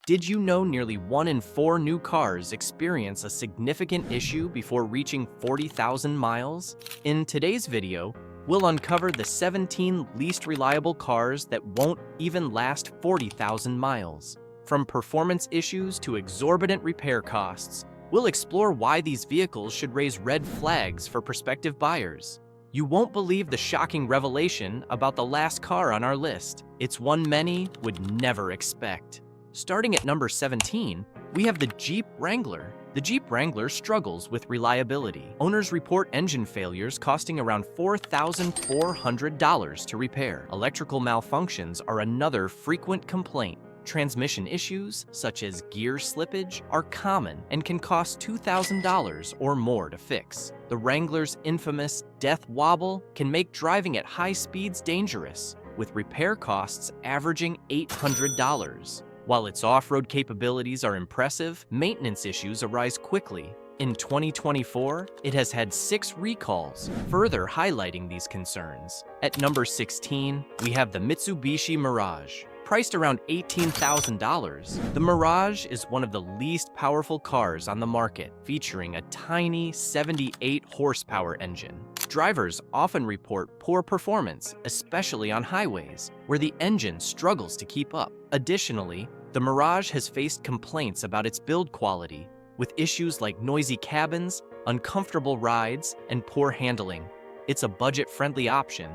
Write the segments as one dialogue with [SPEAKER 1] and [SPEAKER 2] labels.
[SPEAKER 1] Did you know nearly 1 in 4 new cars experience a significant issue before reaching 40,000 miles? In today's video, we'll uncover the 17 least reliable cars that won't even last 40,000 miles. From performance issues to exorbitant repair costs, we'll explore why these vehicles should raise red flags for prospective buyers. You won't believe the shocking revelation about the last car on our list. It's one many would never expect. Starting at number 17, we have the Jeep Wrangler. The Jeep Wrangler struggles with reliability. Owners report engine failures costing around $4,400 to repair. Electrical malfunctions are another frequent complaint. Transmission issues, such as gear slippage, are common and can cost $2,000 or more to fix. The Wrangler's infamous death wobble can make driving at high speeds dangerous, with repair costs averaging $800. While its off-road capabilities are impressive, maintenance issues arise quickly. In 2024, it has had 6 recalls, further highlighting these concerns. At number 16, we have the Mitsubishi Mirage. Priced around $18,000, the Mirage is one of the least powerful cars on the market, featuring a tiny 78 horsepower engine. Drivers often report poor performance, especially on highways, where the engine struggles to keep up. Additionally, the Mirage has faced complaints about its build quality, with issues like noisy cabins, uncomfortable rides, and poor handling. It's a budget-friendly option,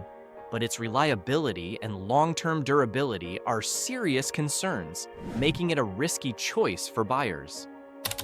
[SPEAKER 1] but its reliability and long-term durability are serious concerns, making it a risky choice for buyers.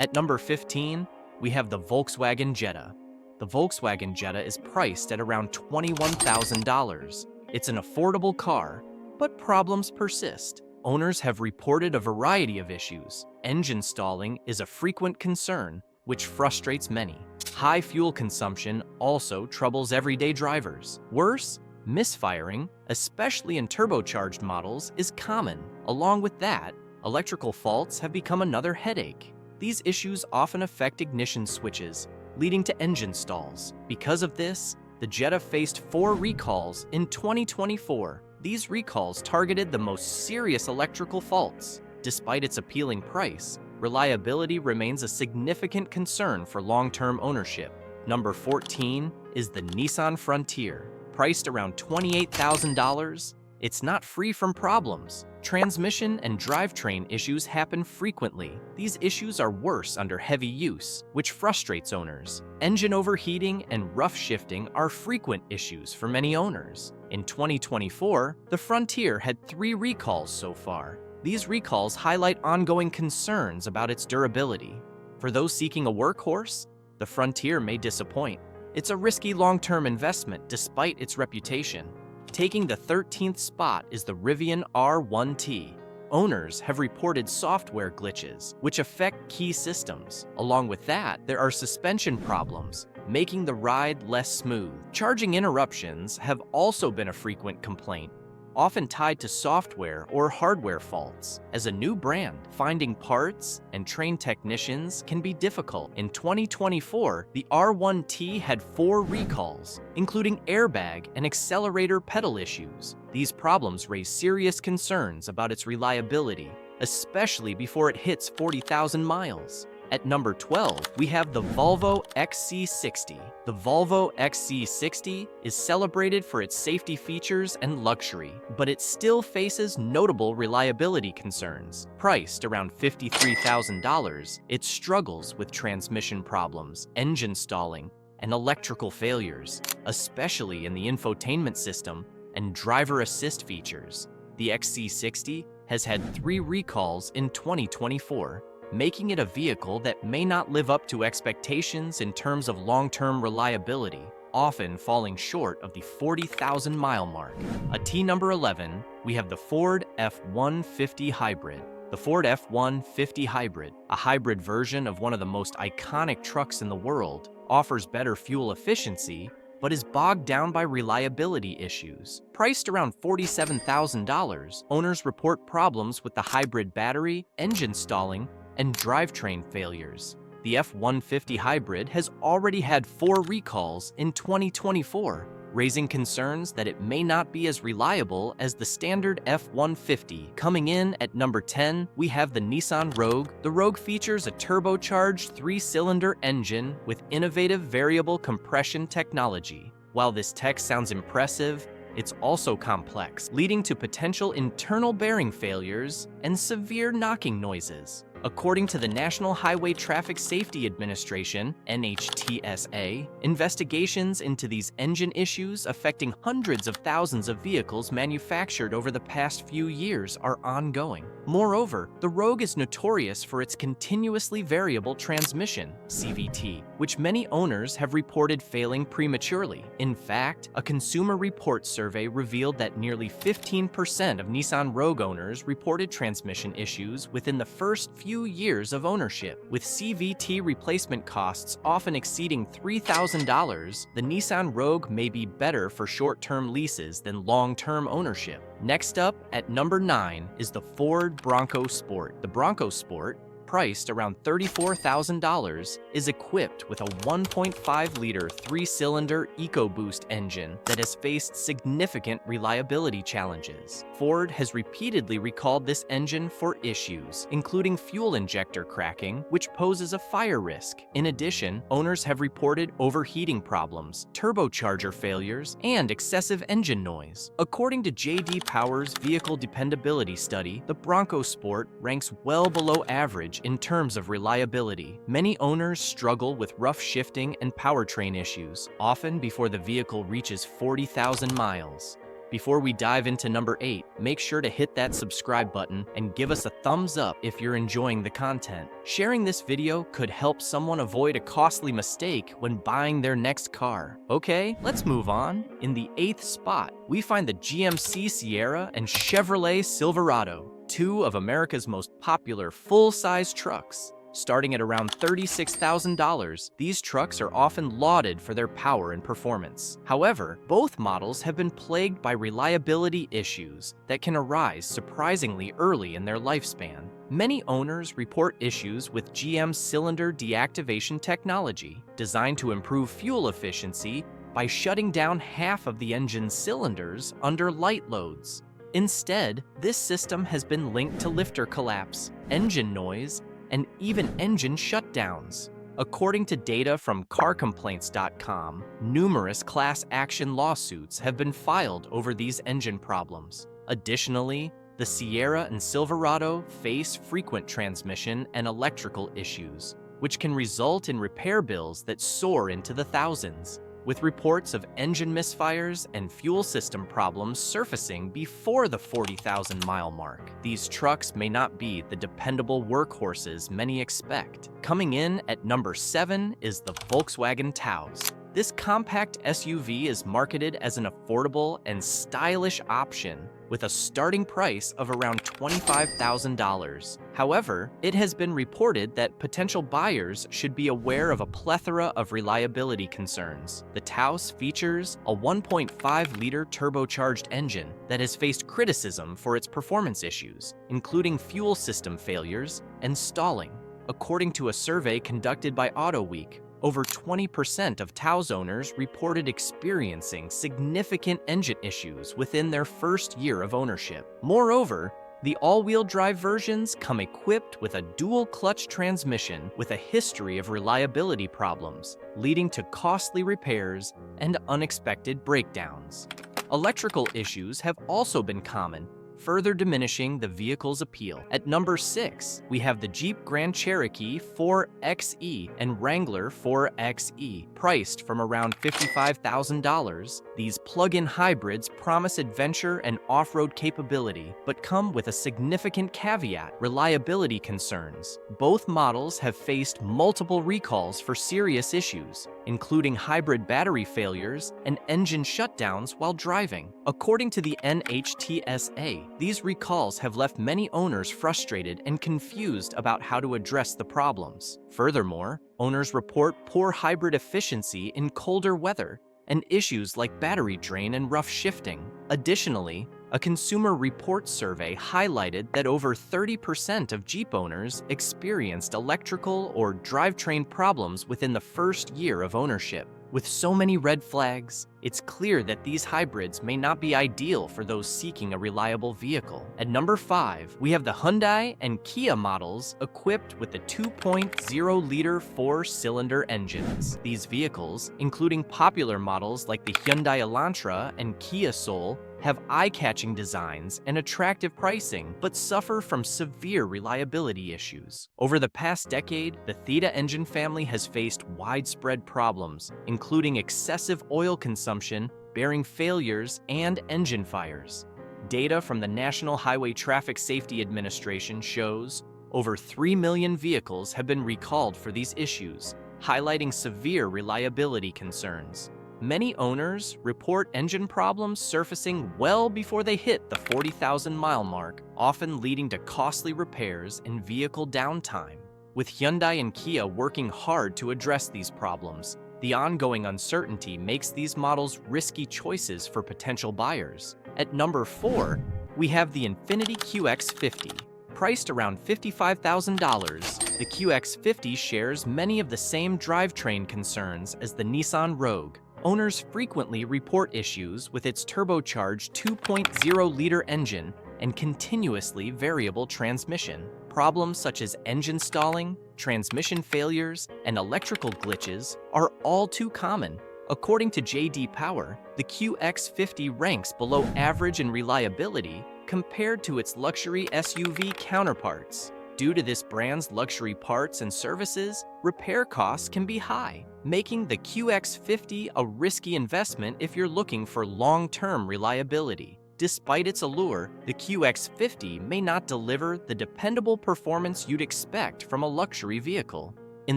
[SPEAKER 1] At number 15, we have the Volkswagen Jetta. The Volkswagen Jetta is priced at around $21,000. It's an affordable car, but problems persist. Owners have reported a variety of issues. Engine stalling is a frequent concern, which frustrates many. High fuel consumption also troubles everyday drivers. Worse, misfiring, especially in turbocharged models, is common. Along with that, electrical faults have become another headache. These issues often affect ignition switches, leading to engine stalls. Because of this, the Jetta faced 4 recalls in 2024. These recalls targeted the most serious electrical faults. Despite its appealing price, reliability remains a significant concern for long-term ownership. Number 14 is the Nissan Frontier. Priced around $28,000, it's not free from problems. Transmission and drivetrain issues happen frequently. These issues are worse under heavy use, which frustrates owners. Engine overheating and rough shifting are frequent issues for many owners. In 2024, the Frontier had 3 recalls so far. These recalls highlight ongoing concerns about its durability. For those seeking a workhorse, the Frontier may disappoint. It's a risky long-term investment despite its reputation. Taking the 13th spot is the Rivian R1T. Owners have reported software glitches, which affect key systems. Along with that, there are suspension problems, making the ride less smooth. Charging interruptions have also been a frequent complaint, often tied to software or hardware faults. As a new brand, finding parts and trained technicians can be difficult. In 2024, the R1T had 4 recalls, including airbag and accelerator pedal issues. These problems raise serious concerns about its reliability, especially before it hits 40,000 miles. At number 12, we have the Volvo XC60. The Volvo XC60 is celebrated for its safety features and luxury, but it still faces notable reliability concerns. Priced around $53,000, it struggles with transmission problems, engine stalling, and electrical failures, especially in the infotainment system and driver assist features. The XC60 has had 3 recalls in 2024, making it a vehicle that may not live up to expectations in terms of long-term reliability, often falling short of the 40,000-mile mark. At number 11, we have the Ford F-150 Hybrid. The Ford F-150 Hybrid, a hybrid version of one of the most iconic trucks in the world, offers better fuel efficiency, but is bogged down by reliability issues. Priced around $47,000, owners report problems with the hybrid battery, engine stalling, and drivetrain failures. The F-150 Hybrid has already had 4 recalls in 2024, raising concerns that it may not be as reliable as the standard F-150. Coming in at number 10, we have the Nissan Rogue. The Rogue features a turbocharged 3-cylinder engine with innovative variable compression technology. While this tech sounds impressive, it's also complex, leading to potential internal bearing failures and severe knocking noises. According to the National Highway Traffic Safety Administration, NHTSA, investigations into these engine issues affecting hundreds of thousands of vehicles manufactured over the past few years are ongoing. Moreover, the Rogue is notorious for its continuously variable transmission, CVT, which many owners have reported failing prematurely. In fact, a Consumer Reports survey revealed that nearly 15% of Nissan Rogue owners reported transmission issues within the first few years of ownership. With CVT replacement costs often exceeding $3,000, the Nissan Rogue may be better for short-term leases than long-term ownership. Next up, at number 9, is the Ford Bronco Sport. The Bronco Sport, priced around $34,000, is equipped with a 1.5-liter 3-cylinder EcoBoost engine that has faced significant reliability challenges. Ford has repeatedly recalled this engine for issues, including fuel injector cracking, which poses a fire risk. In addition, owners have reported overheating problems, turbocharger failures, and excessive engine noise. According to J.D. Power's Vehicle Dependability Study, the Bronco Sport ranks well below average in terms of reliability. Many owners struggle with rough shifting and powertrain issues, often before the vehicle reaches 40,000 miles. Before we dive into number 8, make sure to hit that subscribe button and give us a thumbs up if you're enjoying the content. Sharing this video could help someone avoid a costly mistake when buying their next car. Okay, let's move on. In the 8th spot, we find the GMC Sierra and Chevrolet Silverado, two of America's most popular full-size trucks. Starting at around $36,000, these trucks are often lauded for their power and performance. However, both models have been plagued by reliability issues that can arise surprisingly early in their lifespan. Many owners report issues with GM's cylinder deactivation technology, designed to improve fuel efficiency by shutting down half of the engine's cylinders under light loads. Instead, this system has been linked to lifter collapse, engine noise, and even engine shutdowns. According to data from carcomplaints.com, numerous class action lawsuits have been filed over these engine problems. Additionally, the Sierra and Silverado face frequent transmission and electrical issues, which can result in repair bills that soar into the thousands, with reports of engine misfires and fuel system problems surfacing before the 40,000-mile mark. These trucks may not be the dependable workhorses many expect. Coming in at number 7 is the Volkswagen Taos. This compact SUV is marketed as an affordable and stylish option with a starting price of around $25,000. However, it has been reported that potential buyers should be aware of a plethora of reliability concerns. The Taos features a 1.5-liter turbocharged engine that has faced criticism for its performance issues, including fuel system failures and stalling. According to a survey conducted by AutoWeek, over 20% of Taos owners reported experiencing significant engine issues within their first year of ownership. Moreover, the all-wheel drive versions come equipped with a dual-clutch transmission with a history of reliability problems, leading to costly repairs and unexpected breakdowns. Electrical issues have also been common, further diminishing the vehicle's appeal. At number 6, we have the Jeep Grand Cherokee 4xe and Wrangler 4xe. Priced from around $55,000, these plug-in hybrids promise adventure and off-road capability, but come with a significant caveat: reliability concerns. Both models have faced multiple recalls for serious issues, including hybrid battery failures and engine shutdowns while driving. According to the NHTSA, these recalls have left many owners frustrated and confused about how to address the problems. Furthermore, owners report poor hybrid efficiency in colder weather and issues like battery drain and rough shifting. Additionally, a Consumer Reports survey highlighted that over 30% of Jeep owners experienced electrical or drivetrain problems within the first year of ownership. With so many red flags, it's clear that these hybrids may not be ideal for those seeking a reliable vehicle. At number 5, we have the Hyundai and Kia models equipped with the 2.0-liter 4-cylinder engines. These vehicles, including popular models like the Hyundai Elantra and Kia Soul, have eye-catching designs and attractive pricing, but suffer from severe reliability issues. Over the past decade, the Theta engine family has faced widespread problems, including excessive oil consumption, bearing failures, and engine fires. Data from the National Highway Traffic Safety Administration shows over 3 million vehicles have been recalled for these issues, highlighting severe reliability concerns. Many owners report engine problems surfacing well before they hit the 40,000-mile mark, often leading to costly repairs and vehicle downtime. With Hyundai and Kia working hard to address these problems, the ongoing uncertainty makes these models risky choices for potential buyers. At number 4, we have the Infiniti QX50. Priced around $55,000, the QX50 shares many of the same drivetrain concerns as the Nissan Rogue. Owners frequently report issues with its turbocharged 2.0-liter engine and continuously variable transmission. Problems such as engine stalling, transmission failures, and electrical glitches are all too common. According to J.D. Power, the QX50 ranks below average in reliability compared to its luxury SUV counterparts. Due to this brand's luxury parts and services, repair costs can be high, making the QX50 a risky investment if you're looking for long-term reliability. Despite its allure, the QX50 may not deliver the dependable performance you'd expect from a luxury vehicle. In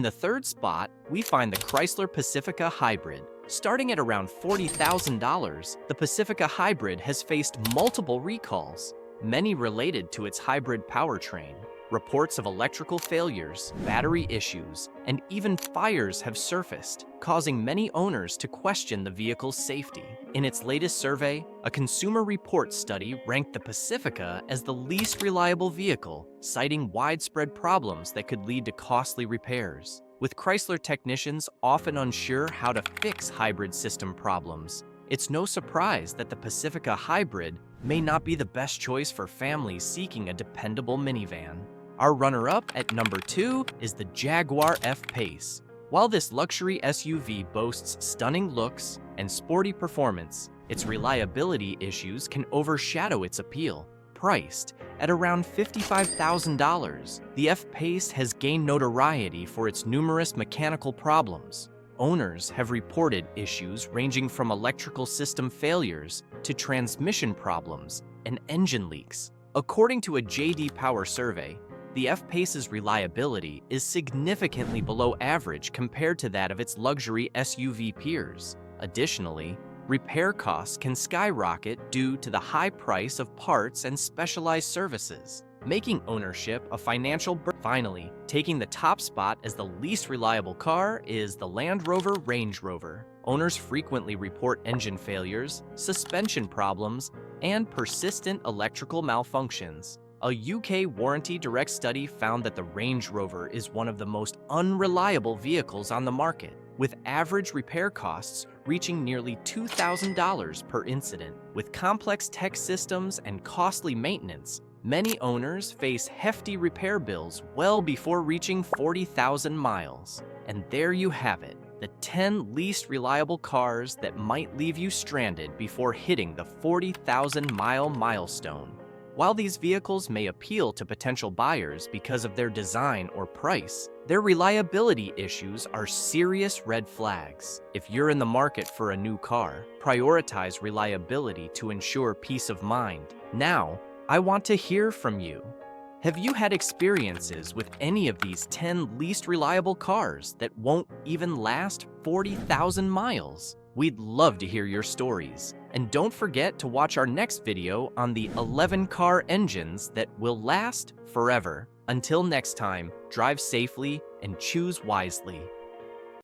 [SPEAKER 1] the third spot, we find the Chrysler Pacifica Hybrid. Starting at around $40,000, the Pacifica Hybrid has faced multiple recalls, many related to its hybrid powertrain. Reports of electrical failures, battery issues, and even fires have surfaced, causing many owners to question the vehicle's safety. In its latest survey, a Consumer Reports study ranked the Pacifica as the least reliable vehicle, citing widespread problems that could lead to costly repairs. With Chrysler technicians often unsure how to fix hybrid system problems, it's no surprise that the Pacifica Hybrid may not be the best choice for families seeking a dependable minivan. Our runner-up at number 2 is the Jaguar FPace. While this luxury SUV boasts stunning looks and sporty performance, its reliability issues can overshadow its appeal. Priced at around $55,000, the FPace has gained notoriety for its numerous mechanical problems. Owners have reported issues ranging from electrical system failures to transmission problems and engine leaks. According to a J.D. Power survey, the FPace's reliability is significantly below average compared to that of its luxury SUV peers. Additionally, repair costs can skyrocket due to the high price of parts and specialized services, making ownership a financial burden. Finally, taking the top spot as the least reliable car is the Land Rover Range Rover. Owners frequently report engine failures, suspension problems, and persistent electrical malfunctions. A UK Warranty Direct study found that the Range Rover is one of the most unreliable vehicles on the market, with average repair costs reaching nearly $2,000 per incident. With complex tech systems and costly maintenance, many owners face hefty repair bills well before reaching 40,000 miles. And there you have it, the 10 least reliable cars that might leave you stranded before hitting the 40,000-mile milestone. While these vehicles may appeal to potential buyers because of their design or price, their reliability issues are serious red flags. If you're in the market for a new car, prioritize reliability to ensure peace of mind. Now, I want to hear from you. Have you had experiences with any of these 10 least reliable cars that won't even last 40,000 miles? We'd love to hear your stories. And don't forget to watch our next video on the 11 car engines that will last forever. Until next time, drive safely and choose wisely.